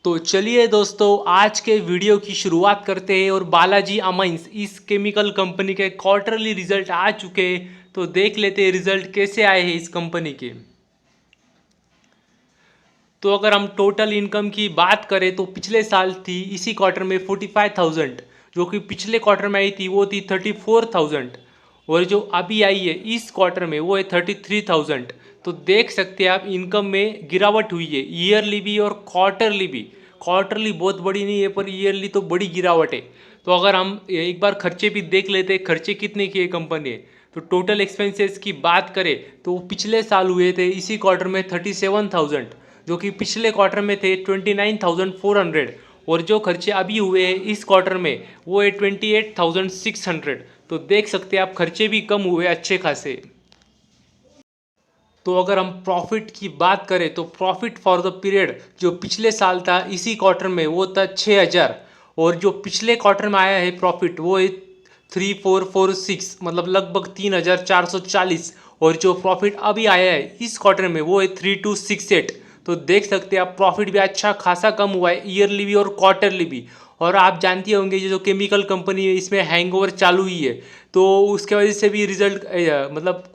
तो चलिए दोस्तों, आज के वीडियो की शुरुआत करते हैं। और बालाजी अमाइंस इस केमिकल कंपनी के क्वार्टरली रिजल्ट आ चुके हैं, तो देख लेते हैं रिजल्ट कैसे आए हैं इस कंपनी के। तो अगर हम टोटल इनकम की बात करें तो पिछले साल थी इसी क्वार्टर में 45,000, जो कि पिछले क्वार्टर में आई थी वो थी 34,000, और जो अभी आई है इस क्वार्टर में वो है 33,000। तो देख सकते हैं आप इनकम में गिरावट हुई है, ईयरली भी और क्वार्टरली भी। क्वार्टरली बहुत बड़ी नहीं है पर ईयरली तो बड़ी गिरावट है। तो अगर हम एक बार खर्चे भी देख लेते हैं, खर्चे कितने किए कंपनी ने, तो टोटल एक्सपेंसेस की बात करें तो पिछले साल हुए थे इसी क्वार्टर में 37,000, जो कि पिछले क्वार्टर में थे 29,400, और जो खर्चे अभी हुए हैं इस क्वार्टर में वो है 28,600। तो देख सकते हैं आप खर्चे भी कम हुए अच्छे खासे। तो अगर हम प्रॉफिट की बात करें तो प्रॉफिट फॉर द पीरियड जो पिछले साल था इसी क्वार्टर में वो था 6,000, और जो पिछले क्वार्टर में आया है प्रॉफिट वो है 3,446, मतलब लगभग 3,440, और जो प्रॉफिट अभी आया है इस क्वार्टर में वो है 3,268। तो देख सकते हैं आप प्रॉफिट भी अच्छा खासा कम हुआ है, ईयरली भी और क्वार्टरली भी। और आप जानते होंगे ये जो केमिकल कंपनी है इसमें हैंगओवर चालू ही है, तो उसके वजह से भी रिजल्ट मतलब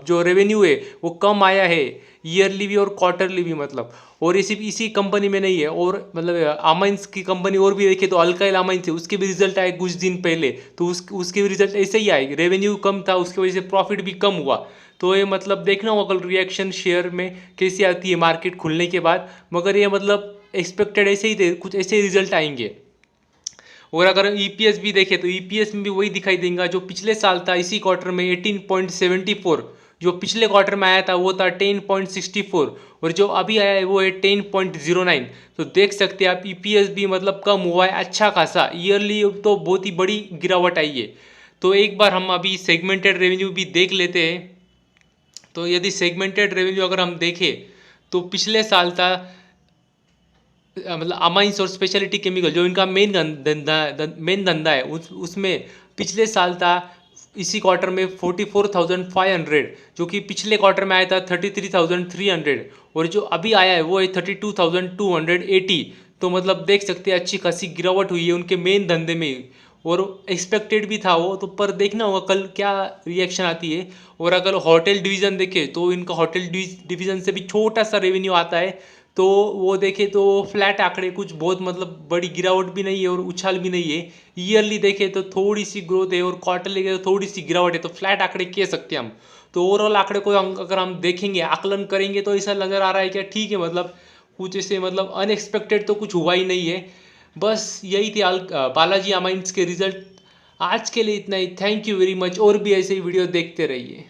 जो रेवेन्यू है वो कम आया है, ईयरली भी और क्वार्टरली भी मतलब। और इसी कंपनी में नहीं है, और मतलब अमाइंस की कंपनी और भी देखिए तो अल्काइल अमाइंस है, उसके भी रिजल्ट आए कुछ दिन पहले, तो उसके भी रिजल्ट ऐसे ही आए, रेवेन्यू कम था उसकी वजह से प्रॉफिट भी कम हुआ। तो ये मतलब देखना होगा कल रिएक्शन शेयर में कैसी आती है मार्केट खुलने के बाद, मगर ये मतलब एक्सपेक्टेड ऐसे ही थे, कुछ ऐसे ही रिजल्ट आएंगे। और अगर ईपीएस भी देखें तो ईपीएस में भी वही दिखाई देगा जो पिछले साल था इसी क्वार्टर में 18.74, जो पिछले क्वार्टर में आया था वो था 10.64, और जो अभी आया है वो है 10.09। तो देख सकते हैं आप ईपीएस भी मतलब कम हुआ है अच्छा खासा, ईयरली तो बहुत ही बड़ी गिरावट आई है। तो एक बार हम अभी सेगमेंटेड रेवेन्यू भी देख लेते हैं। तो यदि सेगमेंटेड रेवेन्यू अगर हम देखें तो पिछले साल था मतलब अमाइंस और स्पेशलिटी केमिकल जो इनका मेन धंधा है उसमें पिछले साल था इसी क्वार्टर में 44,500, जो कि पिछले क्वार्टर में आया था 33,300, और जो अभी आया है वो है 32,280। तो मतलब देख सकते हैं अच्छी खासी गिरावट हुई है उनके मेन धंधे में, और एक्सपेक्टेड भी था वो तो, पर देखना होगा कल क्या रिएक्शन आती है। और अगर होटल डिवीज़न देखे तो इनका होटल डिवीज़न से भी छोटा सा रेवेन्यू आता है, तो वो देखे तो फ्लैट आंकड़े, कुछ बहुत मतलब बड़ी गिरावट भी नहीं है और उछाल भी नहीं है। ईयरली देखे तो थोड़ी सी ग्रोथ है और क्वार्टरली तो थोड़ी सी गिरावट है, तो फ्लैट आंकड़े कह सकते हैं हम। तो ओवरऑल आंकड़े को अगर हम देखेंगे आकलन करेंगे तो ऐसा नज़र आ रहा है कि ठीक है, मतलब कुछ ऐसे मतलब अनएक्सपेक्टेड तो कुछ हुआ ही नहीं है। बस यही थे बालाजी अमाइंस के रिजल्ट। आज के लिए इतना ही, थैंक यू वेरी मच, और भी ऐसे ही वीडियो देखते रहिए।